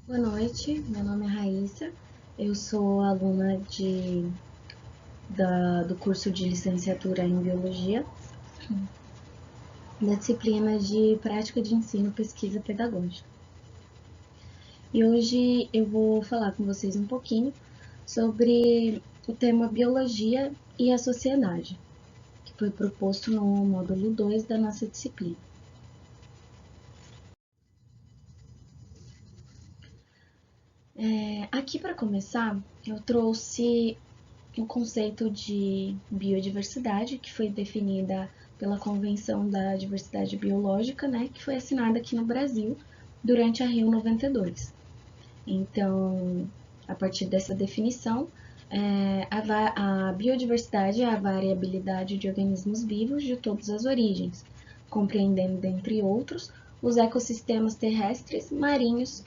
Boa noite, meu nome é Raíssa, eu sou aluna do curso de licenciatura em Biologia, da disciplina de Prática de Ensino e Pesquisa Pedagógica. E hoje eu vou falar com vocês um pouquinho sobre o tema Biologia e a Sociedade, que foi proposto no módulo 2 da nossa disciplina. Aqui para começar, eu trouxe o conceito de biodiversidade, que foi definida pela Convenção da Diversidade Biológica, né, que foi assinada aqui no Brasil durante a Rio 92. Então, a partir dessa definição, a biodiversidade é a variabilidade de organismos vivos de todas as origens, compreendendo, dentre outros, os ecossistemas terrestres, marinhos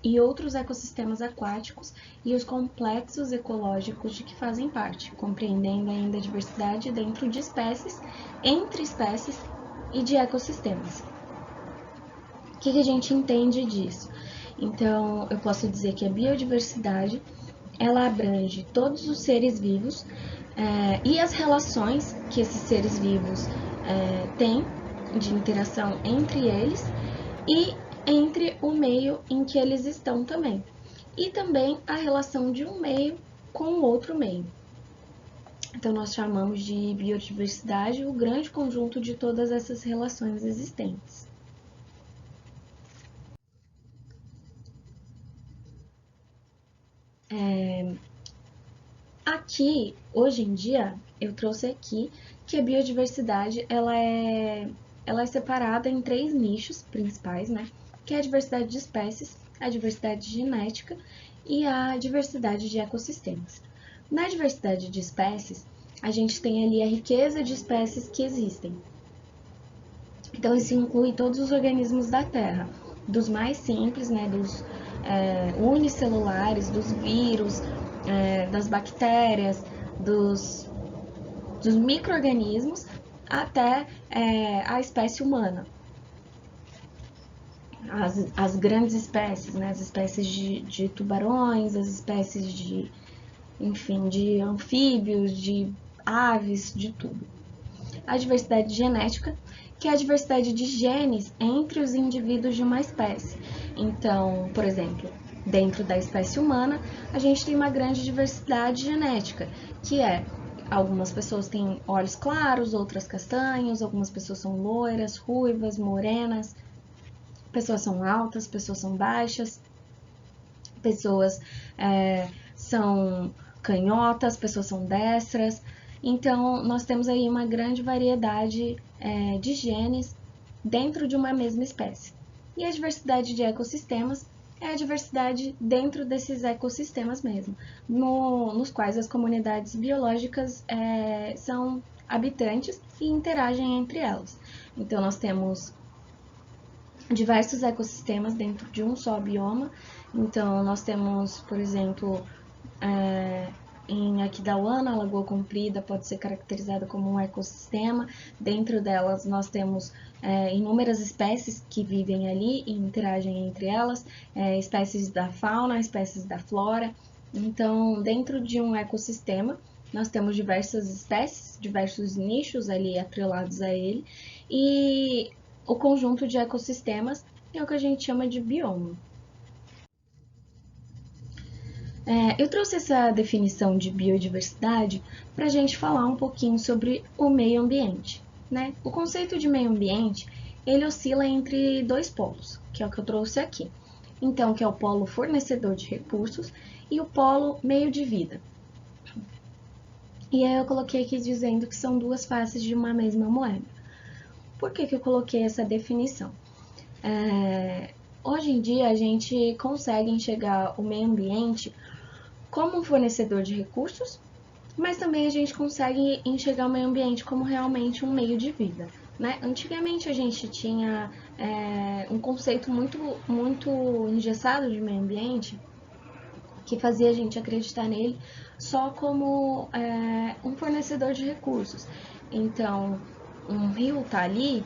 e outros ecossistemas aquáticos e os complexos ecológicos de que fazem parte, compreendendo ainda a diversidade dentro de espécies, entre espécies e de ecossistemas. O que a gente entende disso? Então, eu posso dizer que a biodiversidade ela abrange todos os seres vivos e as relações que esses seres vivos têm de interação entre eles e entre o meio em que eles estão também. E também a relação de um meio com o outro meio. Então, nós chamamos de biodiversidade o grande conjunto de todas essas relações existentes. Aqui, hoje em dia, eu trouxe aqui que a biodiversidade ela é separada em três nichos principais, né? Que é a diversidade de espécies, a diversidade genética e a diversidade de ecossistemas. Na diversidade de espécies, a gente tem ali a riqueza de espécies que existem. Então, isso inclui todos os organismos da Terra, dos mais simples, né, dos unicelulares, dos vírus, das bactérias, dos micro-organismos, até a espécie humana. As grandes espécies, né, as espécies de tubarões, as espécies enfim, de anfíbios, de aves, de tudo. A diversidade genética, que é a diversidade de genes entre os indivíduos de uma espécie. Então, por exemplo, dentro da espécie humana, a gente tem uma grande diversidade genética, que é algumas pessoas têm olhos claros, outras castanhos, algumas pessoas são loiras, ruivas, morenas, pessoas são altas, pessoas são baixas, pessoas são canhotas, pessoas são destras. Então, nós temos aí uma grande variedade de genes dentro de uma mesma espécie. E a diversidade de ecossistemas é a diversidade dentro desses ecossistemas mesmo, nos quais as comunidades biológicas são habitantes e interagem entre elas. Então, nós temos diversos ecossistemas dentro de um só bioma. Então, nós temos, por exemplo, em Aquidauana, a Lagoa Comprida pode ser caracterizada como um ecossistema. Dentro delas, nós temos inúmeras espécies que vivem ali e interagem entre elas, espécies da fauna, espécies da flora. Então, dentro de um ecossistema, nós temos diversas espécies, diversos nichos ali atrelados a ele, e o conjunto de ecossistemas é o que a gente chama de bioma. Eu trouxe essa definição de biodiversidade para a gente falar um pouquinho sobre o meio ambiente. Né? O conceito de meio ambiente ele oscila entre dois polos, que é o que eu trouxe aqui. Então, que é o polo fornecedor de recursos e o polo meio de vida. E aí eu coloquei aqui dizendo que são duas faces de uma mesma moeda. Por que eu coloquei essa definição? Hoje em dia a gente consegue enxergar o meio ambiente como um fornecedor de recursos, mas também a gente consegue enxergar o meio ambiente como realmente um meio de vida. Né? Antigamente a gente tinha um conceito muito engessado de meio ambiente que fazia a gente acreditar nele só como um fornecedor de recursos. Então, um rio está ali,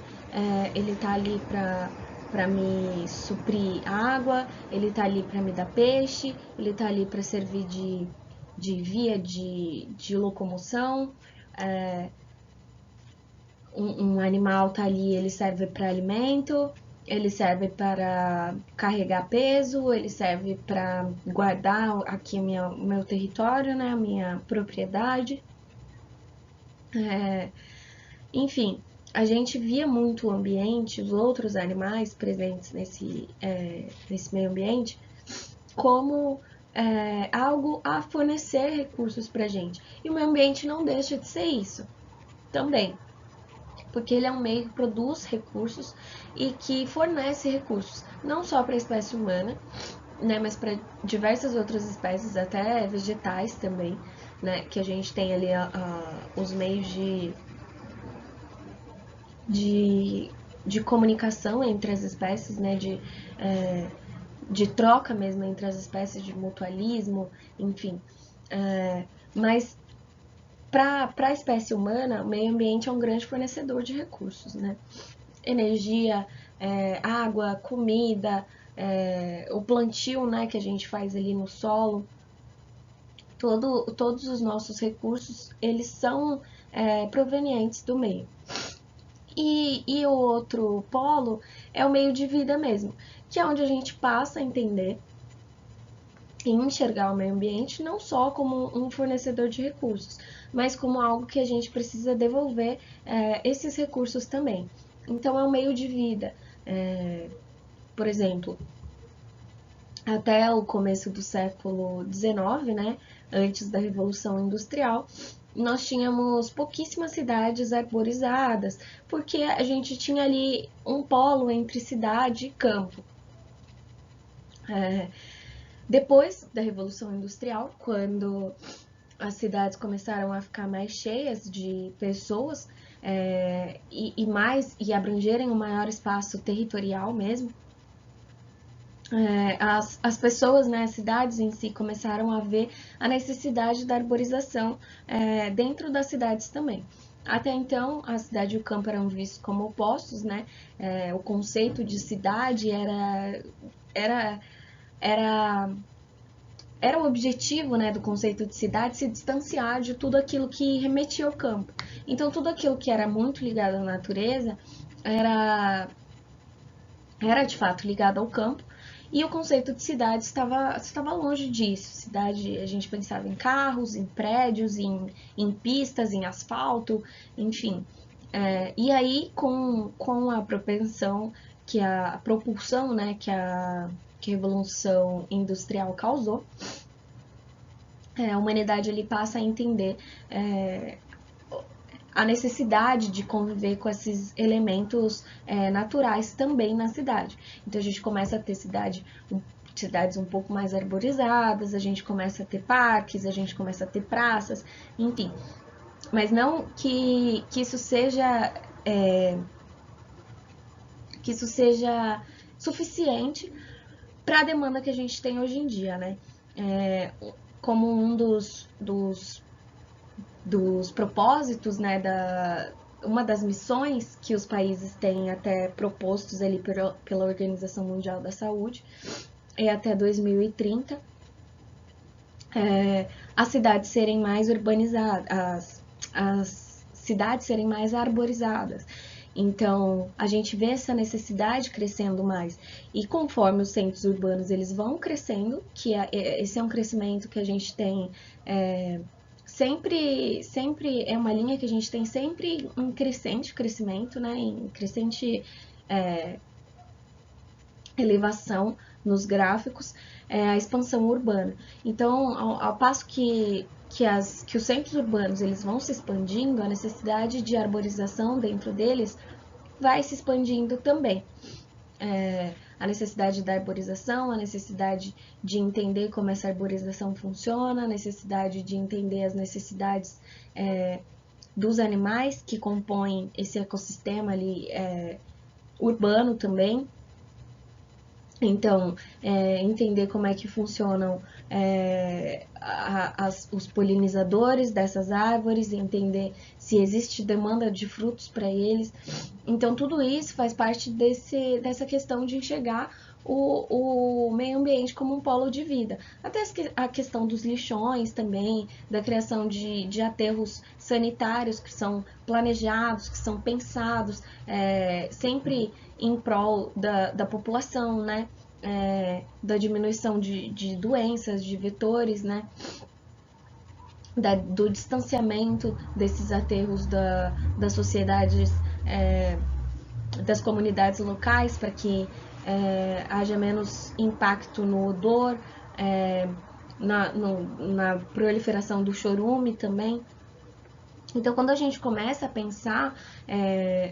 ele está ali para me suprir água, ele tá ali para me dar peixe, ele tá ali para servir de via de locomoção. Um animal tá ali, ele serve para alimento, ele serve para carregar peso, ele serve para guardar aqui o meu território, né, a minha propriedade. Enfim, a gente via muito o ambiente, os outros animais presentes nesse meio ambiente, como algo a fornecer recursos para a gente. E o meio ambiente não deixa de ser isso também, porque ele é um meio que produz recursos e que fornece recursos, não só para a espécie humana, né, mas para diversas outras espécies, até vegetais também, né, que a gente tem ali os meios de comunicação entre as espécies, né, de troca mesmo entre as espécies, de mutualismo, enfim. Mas para a espécie humana, o meio ambiente é um grande fornecedor de recursos, né? Energia, água, comida, o plantio, né, que a gente faz ali no solo. Todos os nossos recursos, eles são provenientes do meio. E o outro polo é o meio de vida mesmo, que é onde a gente passa a entender e enxergar o meio ambiente não só como um fornecedor de recursos, mas como algo que a gente precisa devolver esses recursos também. Então, é um meio de vida. Por exemplo, até o começo do século XIX, né, antes da Revolução Industrial, nós tínhamos pouquíssimas cidades arborizadas, porque a gente tinha ali um polo entre cidade e campo. Depois da Revolução Industrial, quando as cidades começaram a ficar mais cheias de pessoas e abrangerem um maior espaço territorial mesmo, as pessoas, né, as cidades em si, começaram a ver a necessidade da arborização dentro das cidades também. Até então, a cidade e o campo eram vistos como opostos, né? O conceito de cidade era o objetivo, né, do conceito de cidade se distanciar de tudo aquilo que remetia ao campo. Então, tudo aquilo que era muito ligado à natureza era de fato ligado ao campo, e o conceito de cidade estava longe disso. Cidade, a gente pensava em carros, em prédios, em pistas, em asfalto, enfim. E aí, com a propensão, a propulsão, né, que a Revolução Industrial causou, a humanidade ele passa a entender a necessidade de conviver com esses elementos naturais também na cidade. Então a gente começa a ter cidades um pouco mais arborizadas, a gente começa a ter parques, a gente começa a ter praças, enfim. Mas não que isso seja suficiente para a demanda que a gente tem hoje em dia, né? Como um dos propósitos, né, uma das missões que os países têm até propostos ali pela Organização Mundial da Saúde é até 2030 as cidades serem mais urbanizadas, as cidades serem mais arborizadas. Então, a gente vê essa necessidade crescendo mais. E conforme os centros urbanos eles vão crescendo, que esse é um crescimento que a gente tem sempre é uma linha que a gente tem sempre em crescente crescimento, né, em crescente elevação nos gráficos, a expansão urbana. Então, ao passo que os centros urbanos eles vão se expandindo, a necessidade de arborização dentro deles vai se expandindo também. A necessidade da arborização, a necessidade de entender como essa arborização funciona, a necessidade de entender as necessidades dos animais que compõem esse ecossistema ali urbano também. Então, entender como é que funcionam os polinizadores dessas árvores, entender se existe demanda de frutos para eles. Então, tudo isso faz parte dessa questão de enxergar o meio ambiente como um polo de vida. Até a questão dos lixões também, da criação de aterros sanitários que são planejados, que são pensados, sempre em prol da população, né? Da diminuição de doenças, de vetores, né? Do distanciamento desses aterros das sociedades, das comunidades locais, para que haja menos impacto no odor, na proliferação do chorume também. Então, quando a gente começa a pensar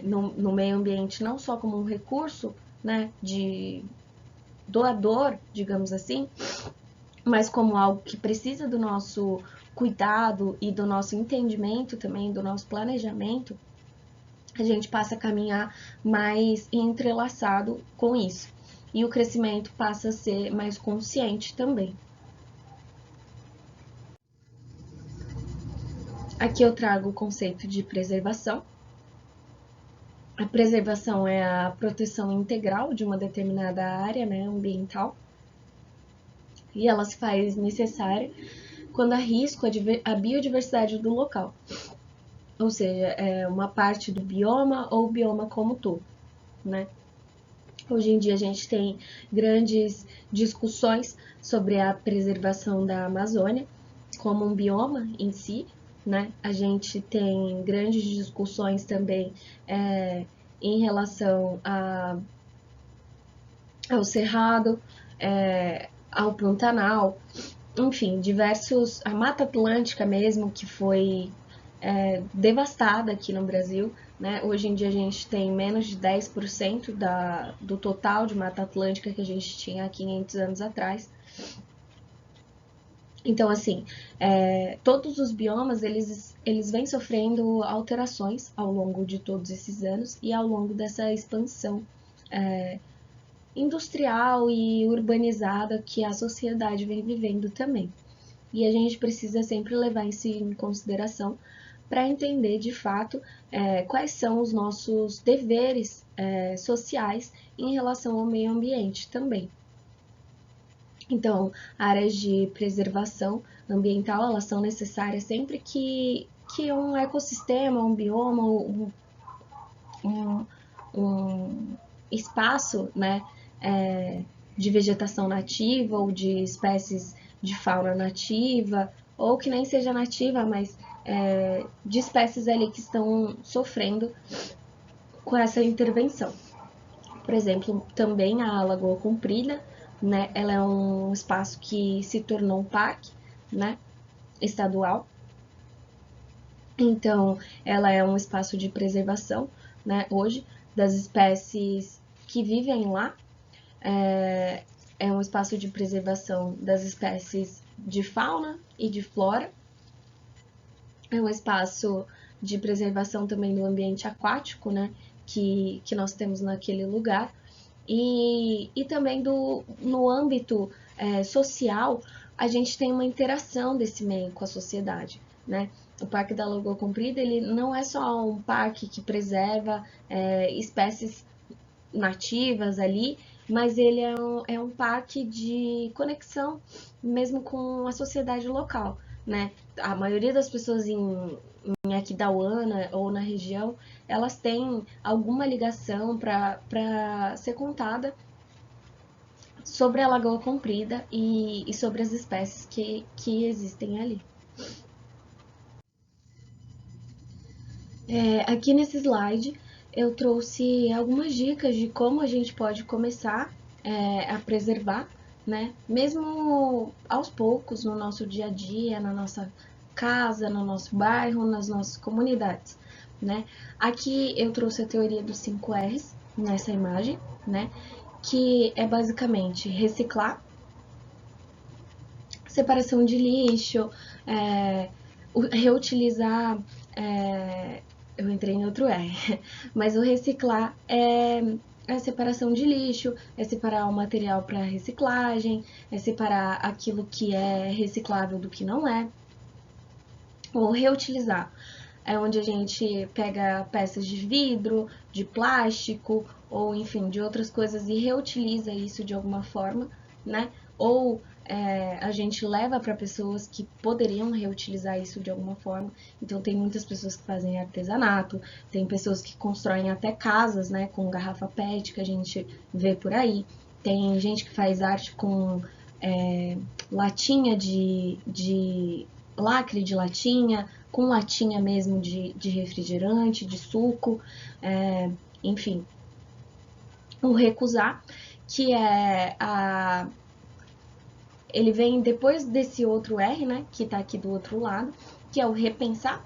no meio ambiente não só como um recurso, né, de doador, digamos assim, mas como algo que precisa do nosso cuidado e do nosso entendimento também, do nosso planejamento, a gente passa a caminhar mais entrelaçado com isso. E o crescimento passa a ser mais consciente também. Aqui eu trago o conceito de preservação. A preservação é a proteção integral de uma determinada área, né, ambiental, e ela se faz necessária quando há risco à biodiversidade do local, ou seja, é uma parte do bioma ou o bioma como todo, né? Hoje em dia a gente tem grandes discussões sobre a preservação da Amazônia como um bioma em si, né? A gente tem grandes discussões também em relação ao Cerrado, ao Pantanal, enfim, a Mata Atlântica mesmo, que foi devastada aqui no Brasil, né? Hoje em dia a gente tem menos de 10% do total de Mata Atlântica que a gente tinha há 500 anos atrás. Então, assim, todos os biomas, eles vêm sofrendo alterações ao longo de todos esses anos e ao longo dessa expansão industrial e urbanizada que a sociedade vem vivendo também. E a gente precisa sempre levar isso em consideração para entender de fato quais são os nossos deveres sociais em relação ao meio ambiente também. Então, áreas de preservação ambiental, elas são necessárias sempre que um ecossistema, um bioma, um espaço, né, de vegetação nativa ou de espécies de fauna nativa, ou que nem seja nativa, mas de espécies ali que estão sofrendo com essa intervenção. Por exemplo, também a Lagoa Comprida, né, ela é um espaço que se tornou um parque, né, estadual. Então, ela é um espaço de preservação, né, hoje, das espécies que vivem lá. É um espaço de preservação das espécies de fauna e de flora. É um espaço de preservação também do ambiente aquático, né, que nós temos naquele lugar. E também no âmbito social, a gente tem uma interação desse meio com a sociedade, né? O Parque da Lagoa Comprida, ele não é só um parque que preserva espécies nativas ali, mas ele é um parque de conexão mesmo com a sociedade local, né? A maioria das pessoas em Aquidauana ou na região, elas têm alguma ligação para ser contada sobre a Lagoa Comprida e sobre as espécies que existem ali. Aqui nesse slide eu trouxe algumas dicas de como a gente pode começar a preservar, né? Mesmo aos poucos no nosso dia a dia, na nossa casa, no nosso bairro, nas nossas comunidades, né? Aqui eu trouxe a teoria dos 5 R's nessa imagem, né? Que é basicamente reciclar, separação de lixo, reutilizar, eu entrei em outro R, mas o reciclar é é separação de lixo, é separar o material para reciclagem, é separar aquilo que é reciclável do que não é, ou reutilizar. É onde a gente pega peças de vidro, de plástico, ou enfim, de outras coisas e reutiliza isso de alguma forma, né? Ou a gente leva para pessoas que poderiam reutilizar isso de alguma forma. Então, tem muitas pessoas que fazem artesanato, tem pessoas que constroem até casas, né, com garrafa PET, que a gente vê por aí. Tem gente que faz arte com latinha de lacre de latinha, com latinha mesmo de refrigerante, de suco, enfim. O recusar, que ele vem depois desse outro R, né, que tá aqui do outro lado, que é o repensar,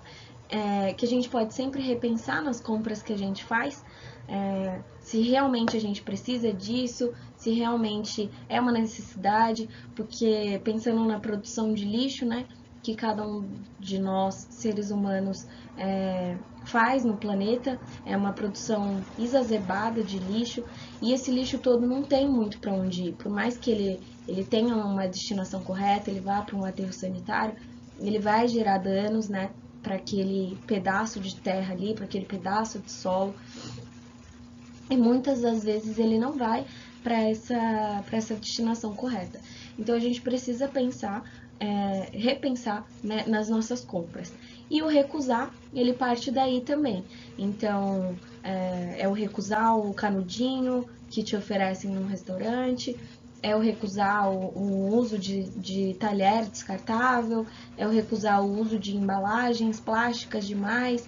que a gente pode sempre repensar nas compras que a gente faz, se realmente a gente precisa disso, se realmente é uma necessidade, porque pensando na produção de lixo, né, que cada um de nós, seres humanos, faz no planeta, é uma produção exacerbada de lixo, e esse lixo todo não tem muito para onde ir, por mais que ele tenha uma destinação correta, ele vá para um aterro sanitário, ele vai gerar danos, né, para aquele pedaço de terra ali, para aquele pedaço de solo, e muitas das vezes ele não vai para essa destinação correta. Então a gente precisa pensar, repensar, né, nas nossas compras. E o recusar, ele parte daí também. Então é o recusar o canudinho que te oferecem num restaurante, é o recusar o uso de talher descartável, é o recusar o uso de embalagens plásticas demais,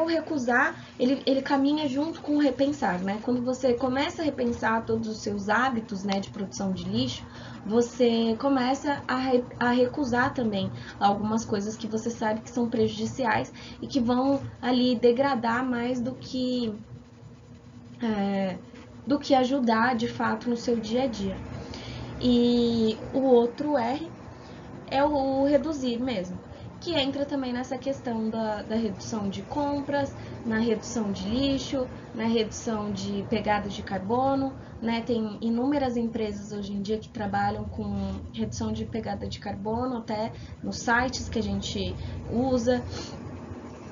o recusar, ele caminha junto com o repensar, né? Quando você começa a repensar todos os seus hábitos, né, de produção de lixo, você começa a recusar também algumas coisas que você sabe que são prejudiciais e que vão ali degradar mais do que ajudar de fato no seu dia a dia. E o outro R é o reduzir mesmo, que entra também nessa questão da redução de compras, na redução de lixo, na redução de pegadas de carbono, né? Tem inúmeras empresas hoje em dia que trabalham com redução de pegada de carbono, até nos sites que a gente usa,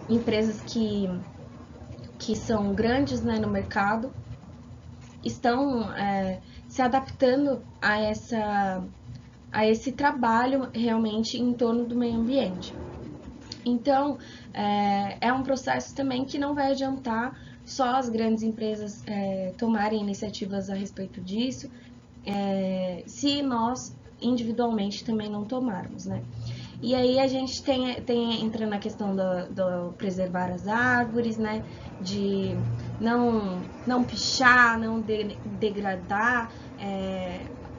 empresas que são grandes, né, no mercado, estão se adaptando a esse trabalho realmente em torno do meio ambiente. Então, é um processo também que não vai adiantar só as grandes empresas tomarem iniciativas a respeito disso, se nós individualmente também não tomarmos, né? E aí a gente entra na questão do preservar as árvores, né? De não pichar, não degradar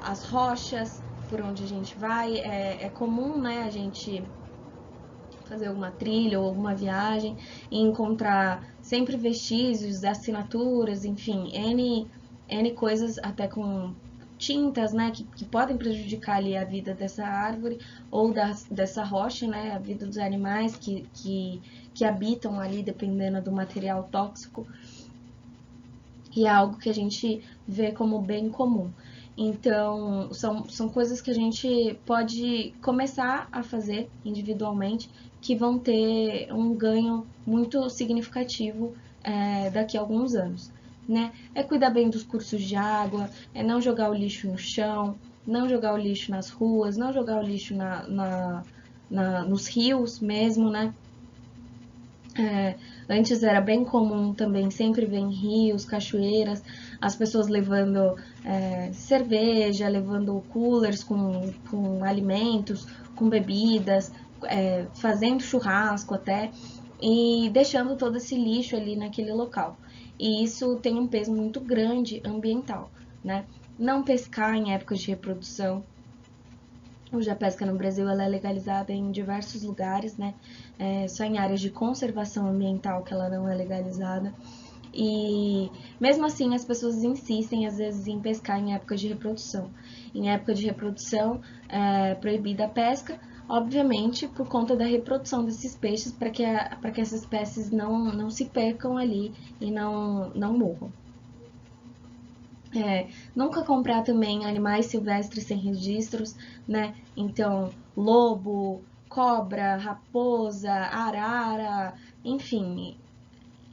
as rochas por onde a gente vai. É comum, né, a gente fazer alguma trilha ou alguma viagem e encontrar sempre vestígios, assinaturas, enfim, N coisas, até com tintas, né, que podem prejudicar ali a vida dessa árvore ou dessa rocha, né, a vida dos animais que habitam ali, dependendo do material tóxico. E é algo que a gente vê como bem comum. Então, são coisas que a gente pode começar a fazer individualmente, que vão ter um ganho muito significativo daqui a alguns anos, né? É cuidar bem dos cursos de água, é não jogar o lixo no chão, não jogar o lixo nas ruas, não jogar o lixo nos rios mesmo, né? Antes era bem comum também sempre ver em rios, cachoeiras, as pessoas levando cerveja, levando coolers com alimentos, com bebidas, fazendo churrasco até, e deixando todo esse lixo ali naquele local. E isso tem um peso muito grande ambiental, né? Não pescar em épocas de reprodução. Hoje a pesca no Brasil ela é legalizada em diversos lugares, né? Só em áreas de conservação ambiental que ela não é legalizada. E mesmo assim as pessoas insistem às vezes em pescar em épocas de reprodução. Em época de reprodução é proibida a pesca, obviamente por conta da reprodução desses peixes, para que essas espécies não se percam ali e não morram. Nunca comprar também animais silvestres sem registros, né? Então, lobo, cobra, raposa, arara, enfim,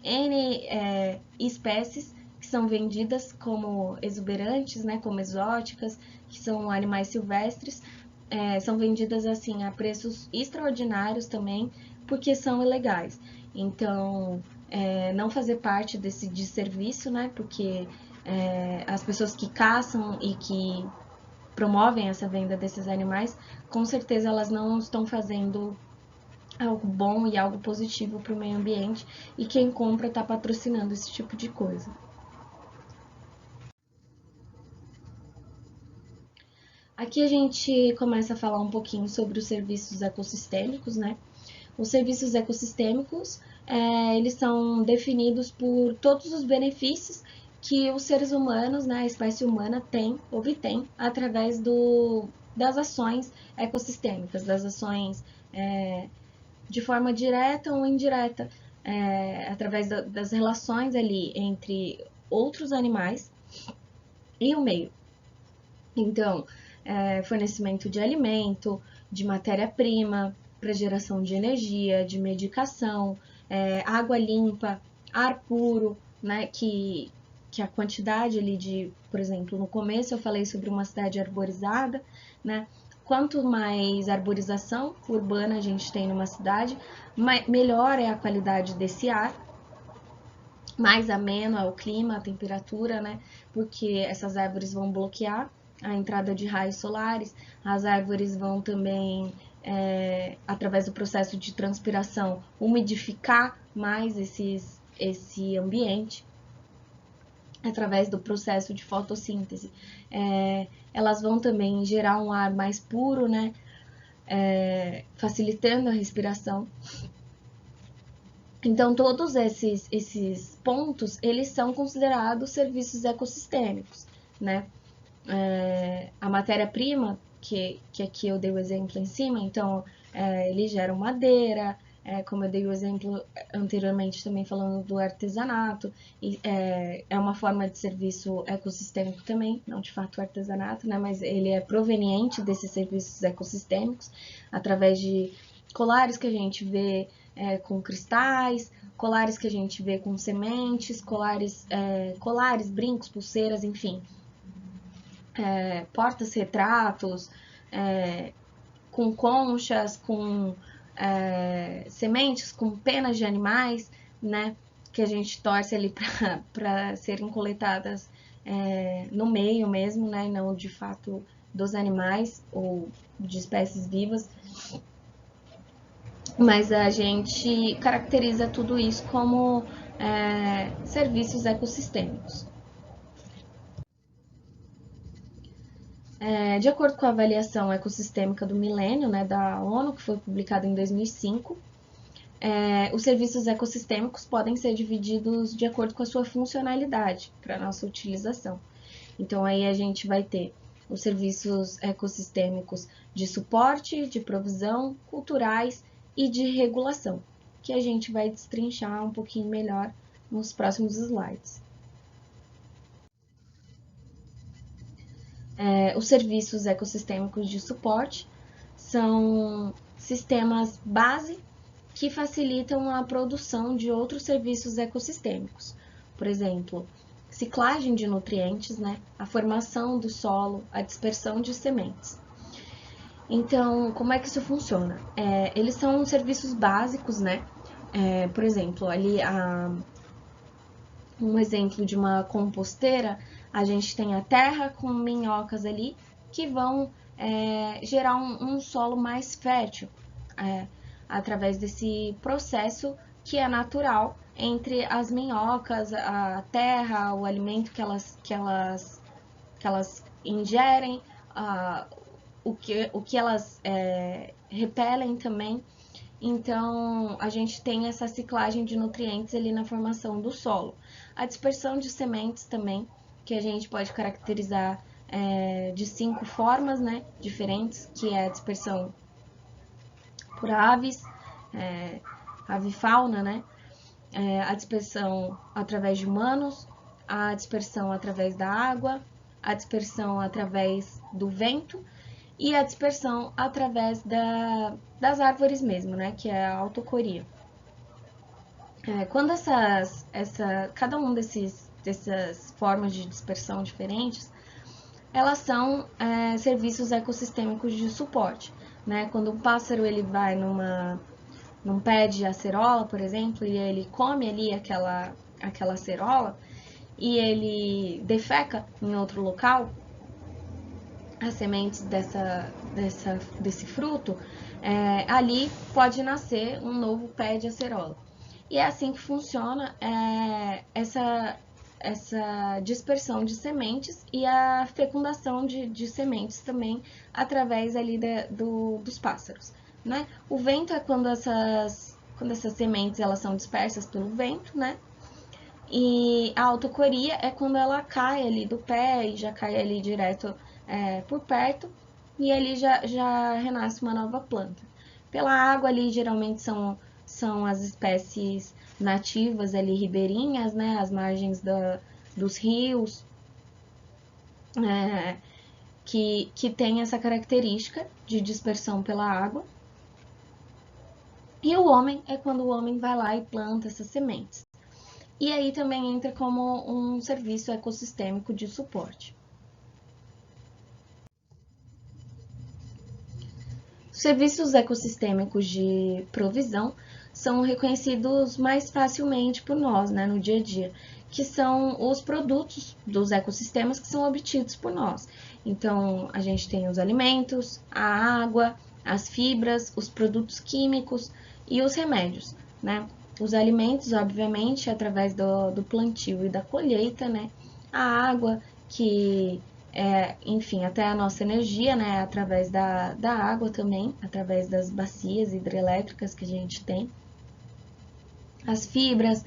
N espécies que são vendidas como exuberantes, né? Como exóticas, que são animais silvestres, são vendidas assim a preços extraordinários também, porque são ilegais. Então, não fazer parte desse desserviço, né? Porque as pessoas que caçam e que promovem essa venda desses animais, com certeza elas não estão fazendo algo bom e algo positivo para o meio ambiente, e quem compra está patrocinando esse tipo de coisa. Aqui a gente começa a falar um pouquinho sobre os serviços ecossistêmicos, né? Os serviços ecossistêmicos, eles são definidos por todos os benefícios que os seres humanos, né, a espécie humana obtém através das ações ecossistêmicas, das ações de forma direta ou indireta, através das relações ali entre outros animais e o meio. Então, fornecimento de alimento, de matéria-prima, para geração de energia, de medicação, água limpa, ar puro, né, que a quantidade ali de, por exemplo, no começo eu falei sobre uma cidade arborizada, né, quanto mais arborização urbana a gente tem numa cidade, melhor é a qualidade desse ar, mais ameno é o clima, a temperatura, né, porque essas árvores vão bloquear a entrada de raios solares, as árvores vão também, através do processo de transpiração, umidificar mais esse ambiente, através do processo de fotossíntese. Elas vão também gerar um ar mais puro, né, facilitando a respiração. Então, todos esses pontos, eles são considerados serviços ecossistêmicos, né? A matéria-prima, que aqui eu dei o exemplo em cima, então, eles geram madeira, como eu dei o exemplo anteriormente também falando do artesanato, é uma forma de serviço ecossistêmico também, não de fato o artesanato, né, mas ele é proveniente desses serviços ecossistêmicos, através de colares que a gente vê com cristais, colares que a gente vê com sementes, colares, brincos, pulseiras, enfim, portas-retratos, com conchas, com sementes, com penas de animais, né, que a gente torce ali para serem coletadas no meio mesmo, né, não de fato dos animais ou de espécies vivas. Mas a gente caracteriza tudo isso como serviços ecossistêmicos. De acordo com a avaliação ecossistêmica do milênio, né, da ONU, que foi publicada em 2005, os serviços ecossistêmicos podem ser divididos de acordo com a sua funcionalidade para a nossa utilização. Então, aí a gente vai ter os serviços ecossistêmicos de suporte, de provisão, culturais e de regulação, que a gente vai destrinchar um pouquinho melhor nos próximos slides. Os serviços ecossistêmicos de suporte são sistemas base que facilitam a produção de outros serviços ecossistêmicos. Por exemplo, ciclagem de nutrientes, né? A formação do solo, a dispersão de sementes. Então, como é que isso funciona? Eles são serviços básicos, né? Por exemplo, ali um exemplo de uma composteira, a gente tem a terra com minhocas ali que vão gerar um solo mais fértil através desse processo que é natural entre as minhocas, a terra, o alimento que elas ingerem, o que elas repelem também. Então, a gente tem essa ciclagem de nutrientes ali na formação do solo. A dispersão de sementes também, que a gente pode caracterizar de 5 formas, né, diferentes, que é a dispersão por aves, avifauna, né? A dispersão através de humanos, a dispersão através da água, a dispersão através do vento e a dispersão através das árvores mesmo, né? Que é a autocoria. Quando cada um dessas formas de dispersão diferentes, elas são serviços ecossistêmicos de suporte, né? Quando um pássaro ele vai num pé de acerola, por exemplo, e ele come ali aquela acerola e ele defeca em outro local, as sementes desse fruto, ali pode nascer um novo pé de acerola. E é assim que funciona essa dispersão de sementes e a fecundação de sementes também através ali dos pássaros, né? O vento é quando essas sementes elas são dispersas pelo vento, né? E a autocoria é quando ela cai ali do pé e já cai ali direto por perto e ali já renasce uma nova planta. Pela água ali geralmente são as espécies nativas ali ribeirinhas, né, as margens dos rios, que tem essa característica de dispersão pela água. E o homem é quando o homem vai lá e planta essas sementes. E aí também entra como um serviço ecossistêmico de suporte. Os serviços ecossistêmicos de provisão são reconhecidos mais facilmente por nós, né, no dia a dia, que são os produtos dos ecossistemas que são obtidos por nós. Então, a gente tem os alimentos, a água, as fibras, os produtos químicos e os remédios, né? Os alimentos, obviamente, através do plantio e da colheita, né? A água, que enfim, até a nossa energia, né? Através da água também, através das bacias hidrelétricas que a gente tem. As fibras,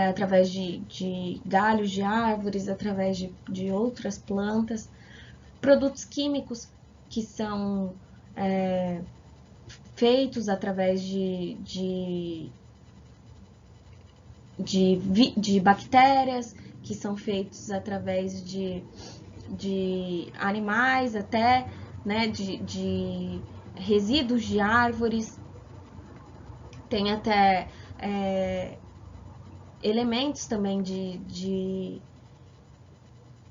através de galhos de árvores, através de outras plantas. Produtos químicos, que são feitos através de bactérias, que são feitos através de animais até, né, de resíduos de árvores. Tem até elementos também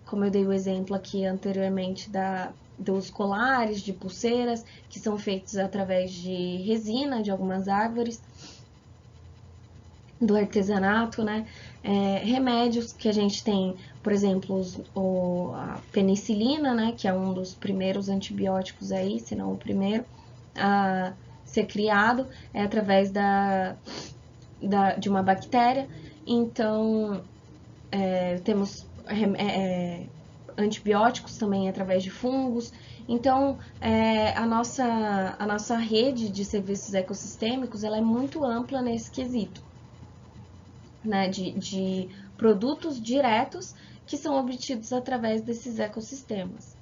como eu dei o exemplo aqui anteriormente dos colares, de pulseiras, que são feitos através de resina de algumas árvores, do artesanato, né? Remédios que a gente tem, por exemplo, a penicilina, né? Que é um dos primeiros antibióticos aí, se não o primeiro a ser criado, através de uma bactéria. Então, temos antibióticos também através de fungos. Então, a nossa rede de serviços ecossistêmicos ela é muito ampla nesse quesito, né, de produtos diretos que são obtidos através desses ecossistemas.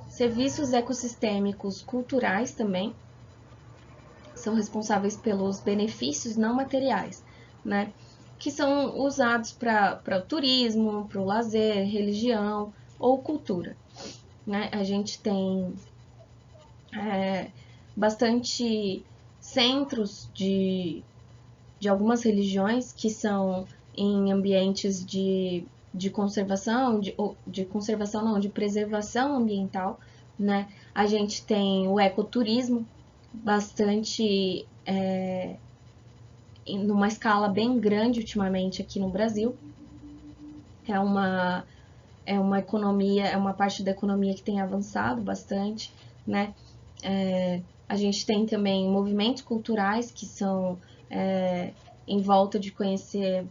Serviços ecossistêmicos culturais também são responsáveis pelos benefícios não materiais, né, que são usados para o turismo, para o lazer, religião ou cultura, né? A gente tem bastante centros de algumas religiões que são em ambientes de conservação, de conservação não, de preservação ambiental, né? A gente tem o ecoturismo, bastante numa escala bem grande ultimamente aqui no Brasil. É uma economia, é uma parte da economia que tem avançado bastante, né? A gente tem também movimentos culturais que são em volta de conhecer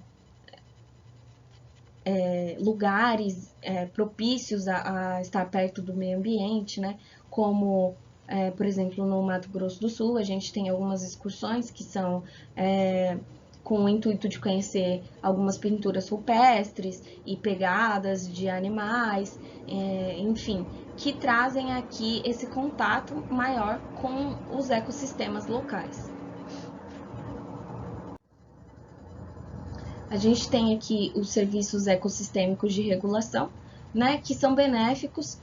lugares propícios a estar perto do meio ambiente, né? Como, por exemplo, no Mato Grosso do Sul, a gente tem algumas excursões que são com o intuito de conhecer algumas pinturas rupestres e pegadas de animais, enfim, que trazem aqui esse contato maior com os ecossistemas locais. A gente tem aqui os serviços ecossistêmicos de regulação, né, que são benéficos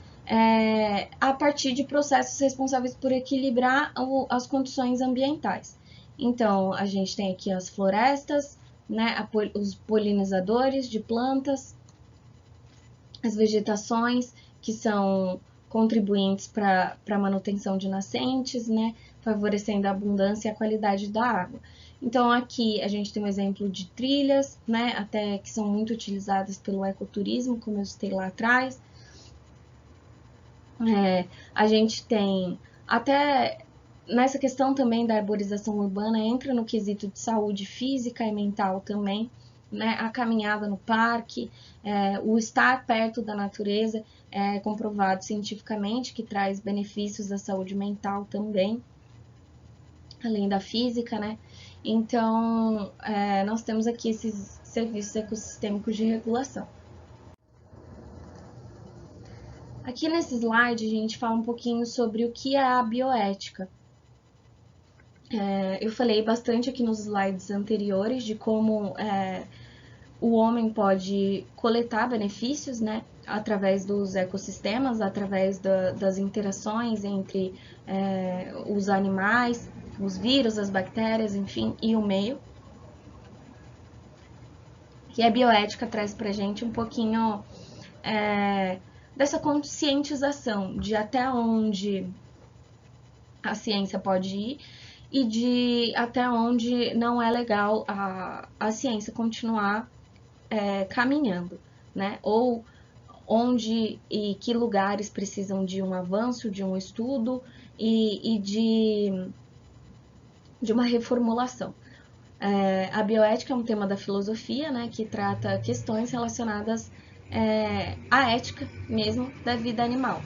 a partir de processos responsáveis por equilibrar as condições ambientais. Então, a gente tem aqui as florestas, né, os polinizadores de plantas, as vegetações, que são contribuintes para a manutenção de nascentes, né, favorecendo a abundância e a qualidade da água. Então, aqui a gente tem um exemplo de trilhas, né, até que são muito utilizadas pelo ecoturismo, como eu citei lá atrás. A gente tem até nessa questão também da arborização urbana, entra no quesito de saúde física e mental também, né? A caminhada no parque, o estar perto da natureza é comprovado cientificamente que traz benefícios à saúde mental também, além da física, né? Então, nós temos aqui esses serviços ecossistêmicos de regulação. Aqui nesse slide a gente fala um pouquinho sobre o que é a bioética. Eu falei bastante aqui nos slides anteriores de como o homem pode coletar benefícios, né, através dos ecossistemas, através das interações entre os animais, os vírus, as bactérias, enfim, e o meio. E a bioética traz pra gente um pouquinho dessa conscientização de até onde a ciência pode ir e de até onde não é legal a ciência continuar caminhando, né? Ou onde e que lugares precisam de um avanço, de um estudo e de uma reformulação. A bioética é um tema da filosofia, né, que trata questões relacionadas à ética mesmo da vida animal.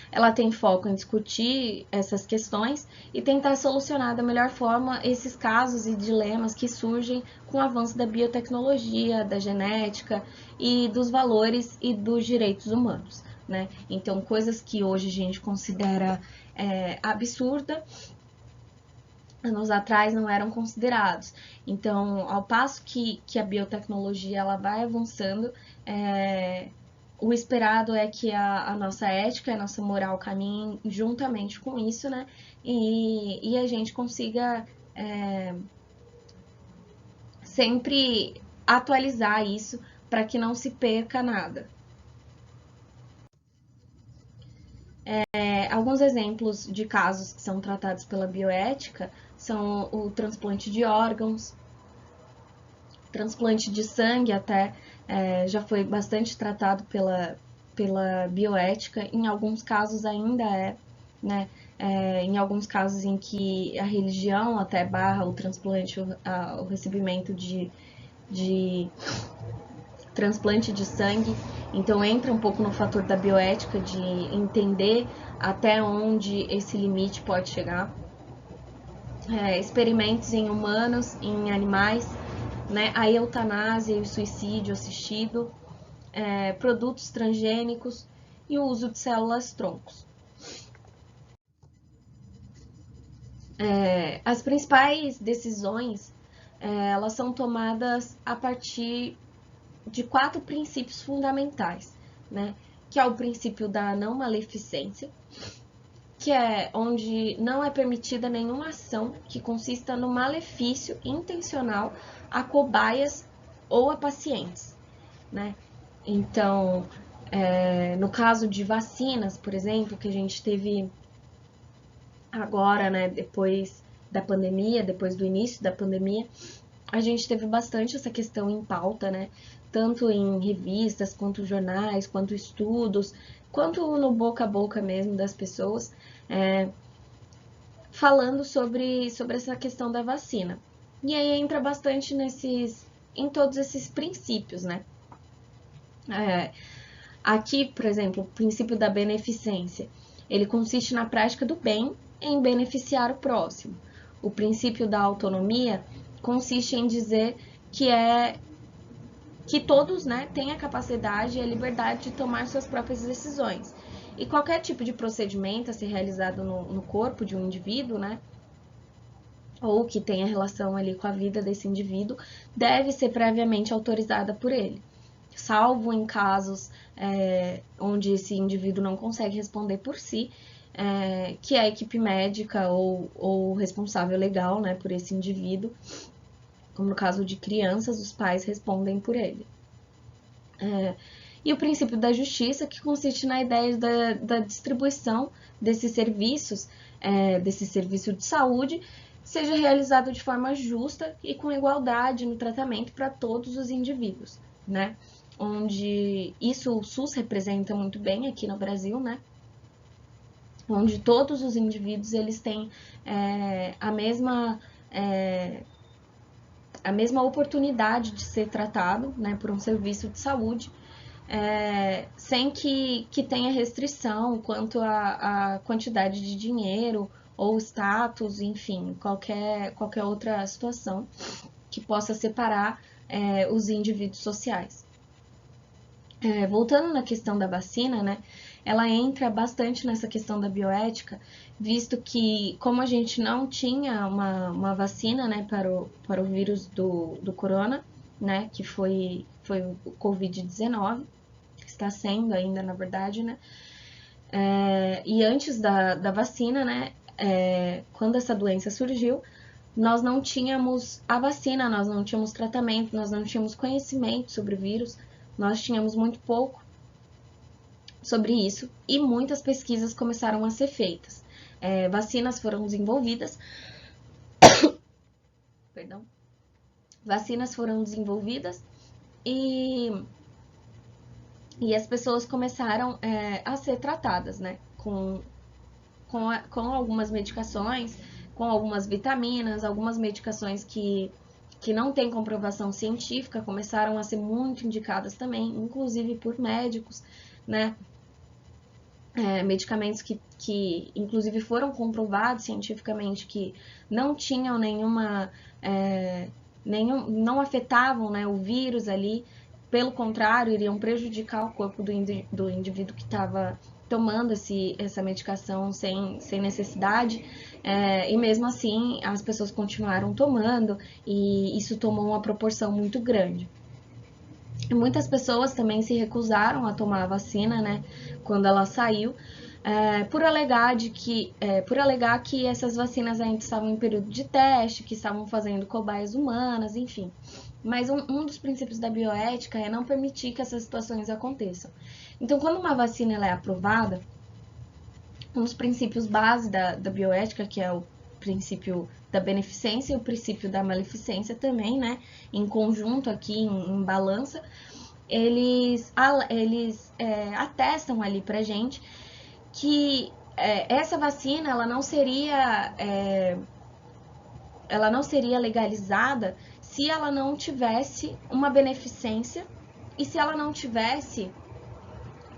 Ela tem foco em discutir essas questões e tentar solucionar da melhor forma esses casos e dilemas que surgem com o avanço da biotecnologia, da genética e dos valores e dos direitos humanos, né? Então, coisas que hoje a gente considera absurda, anos atrás não eram considerados. Então, ao passo que a biotecnologia ela vai avançando, o esperado é que a nossa ética, a nossa moral caminhem juntamente com isso, né? E a gente consiga sempre atualizar isso para que não se perca nada. Alguns exemplos de casos que são tratados pela bioética são o transplante de órgãos, transplante de sangue até já foi bastante tratado pela bioética, em alguns casos ainda né? Em alguns casos em que a religião até barra o transplante, o recebimento de transplante de sangue, então entra um pouco no fator da bioética, de entender até onde esse limite pode chegar. Experimentos em humanos, em animais, né, a eutanásia e o suicídio assistido, produtos transgênicos e o uso de células-troncos. As principais decisões, elas são tomadas a partir de 4 princípios fundamentais, né, que é o princípio da não maleficência, que é onde não é permitida nenhuma ação que consista no malefício intencional a cobaias ou a pacientes, né? Então, no caso de vacinas, por exemplo, que a gente teve agora, né, depois da pandemia, depois do início da pandemia, a gente teve bastante essa questão em pauta, né? Tanto em revistas, quanto jornais, quanto estudos, quanto no boca a boca mesmo das pessoas, falando sobre essa questão da vacina. E aí entra bastante em todos esses princípios, né? Aqui, por exemplo, o princípio da beneficência, ele consiste na prática do bem em beneficiar o próximo. o princípio da autonomia consiste em dizer que todos, né, têm a capacidade e a liberdade de tomar suas próprias decisões. E qualquer tipo de procedimento a ser realizado no corpo de um indivíduo, né, ou que tenha relação ali com a vida desse indivíduo, deve ser previamente autorizada por ele, salvo em casos onde esse indivíduo não consegue responder por si, que a equipe médica ou o responsável legal, né, por esse indivíduo, como no caso de crianças, os pais respondem por ele. E o princípio da justiça, que consiste na ideia da distribuição desses serviços, desse serviço de saúde, seja realizado de forma justa e com igualdade no tratamento para todos os indivíduos, né? Onde isso o SUS representa muito bem aqui no Brasil, né? Onde todos os indivíduos eles têm a mesma oportunidade de ser tratado, né, por um serviço de saúde, sem que tenha restrição quanto à quantidade de dinheiro ou status, enfim, qualquer outra situação que possa separar os indivíduos sociais. Voltando na questão da vacina, né, ela entra bastante nessa questão da bioética, visto que, como a gente não tinha uma vacina, né, para o vírus do corona, né, que foi o Covid-19, está sendo ainda, na verdade, né, e antes da vacina, né, quando essa doença surgiu, nós não tínhamos a vacina, nós não tínhamos tratamento, nós não tínhamos conhecimento sobre o vírus, nós tínhamos muito pouco sobre isso e muitas pesquisas começaram a ser feitas. Vacinas foram desenvolvidas. Perdão. Vacinas foram desenvolvidas e as pessoas começaram a ser tratadas, né? Com algumas medicações, com algumas vitaminas, algumas medicações que não têm comprovação científica, começaram a ser muito indicadas também, inclusive por médicos, né? Medicamentos que inclusive foram comprovados cientificamente que não tinham não afetavam, né, o vírus ali, pelo contrário, iriam prejudicar o corpo do indivíduo que estava tomando essa medicação sem necessidade, e mesmo assim as pessoas continuaram tomando e isso tomou uma proporção muito grande. E muitas pessoas também se recusaram a tomar a vacina, né, quando ela saiu, por alegar que essas vacinas ainda estavam em período de teste, que estavam fazendo cobaias humanas, enfim. Mas um dos princípios da bioética é não permitir que essas situações aconteçam. Então, quando uma vacina ela é aprovada, um dos princípios base da bioética, que é o princípio da beneficência e o princípio da maleficência também, né, em conjunto aqui, em balança, eles atestam ali pra gente que essa vacina ela não seria legalizada se ela não tivesse uma beneficência e se ela não tivesse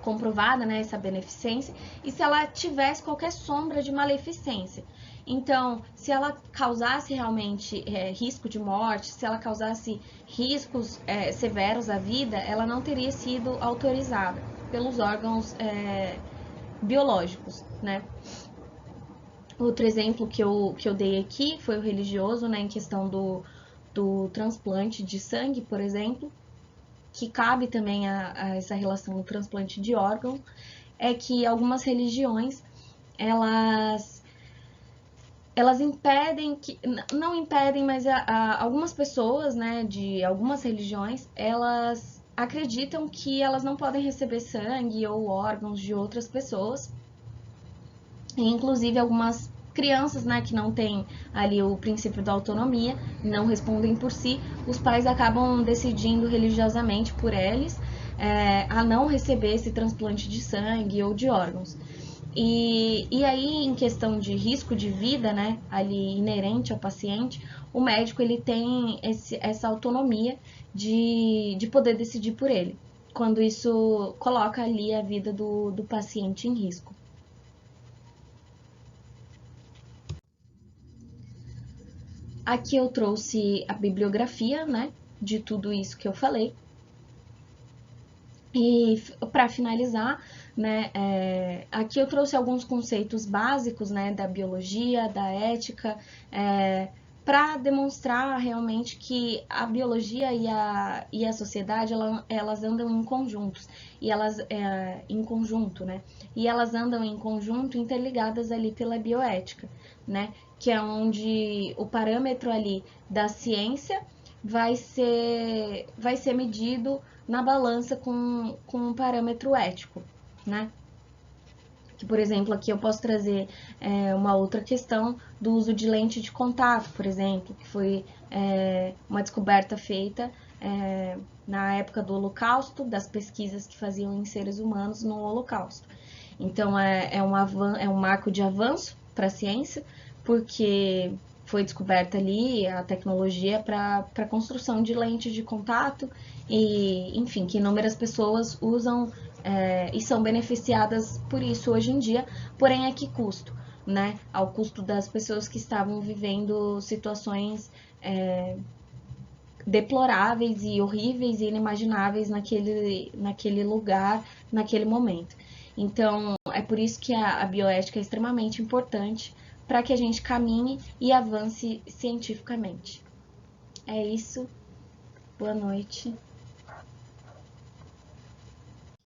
comprovada, né, essa beneficência, e se ela tivesse qualquer sombra de maleficência. Então, se ela causasse realmente risco de morte, se ela causasse riscos severos à vida, ela não teria sido autorizada pelos órgãos biológicos, né? Outro exemplo que eu dei aqui foi o religioso, né, em questão do transplante de sangue, por exemplo, que cabe também a essa relação do transplante de órgão, é que algumas religiões, elas impedem, não impedem, mas algumas pessoas, né, de algumas religiões, elas acreditam que elas não podem receber sangue ou órgãos de outras pessoas, e inclusive algumas crianças, né, que não têm ali o princípio da autonomia, não respondem por si, os pais acabam decidindo religiosamente por eles a não receber esse transplante de sangue ou de órgãos. E aí, em questão de risco de vida, né, ali inerente ao paciente, o médico ele tem essa autonomia de poder decidir por ele, quando isso coloca ali a vida do paciente em risco. Aqui eu trouxe a bibliografia, né, de tudo isso que eu falei. E para finalizar, né, aqui eu trouxe alguns conceitos básicos, né, da biologia, da ética, para demonstrar realmente que a biologia e a sociedade elas andam em conjuntos e elas em conjunto, né? E elas andam em conjunto interligadas ali pela bioética, né? Que é onde o parâmetro ali da ciência vai ser medido na balança com um parâmetro ético, né? Que, por exemplo, aqui eu posso trazer uma outra questão do uso de lente de contato, por exemplo, que foi uma descoberta feita na época do Holocausto, das pesquisas que faziam em seres humanos no Holocausto. Então, é um marco de avanço para a ciência, porque foi descoberta ali a tecnologia para a construção de lente de contato e, enfim, que inúmeras pessoas usam e são beneficiadas por isso hoje em dia, porém a que custo? Né? Ao custo das pessoas que estavam vivendo situações deploráveis e horríveis e inimagináveis naquele lugar, naquele momento. Então, é por isso que a bioética é extremamente importante para que a gente caminhe e avance cientificamente. É isso. Boa noite.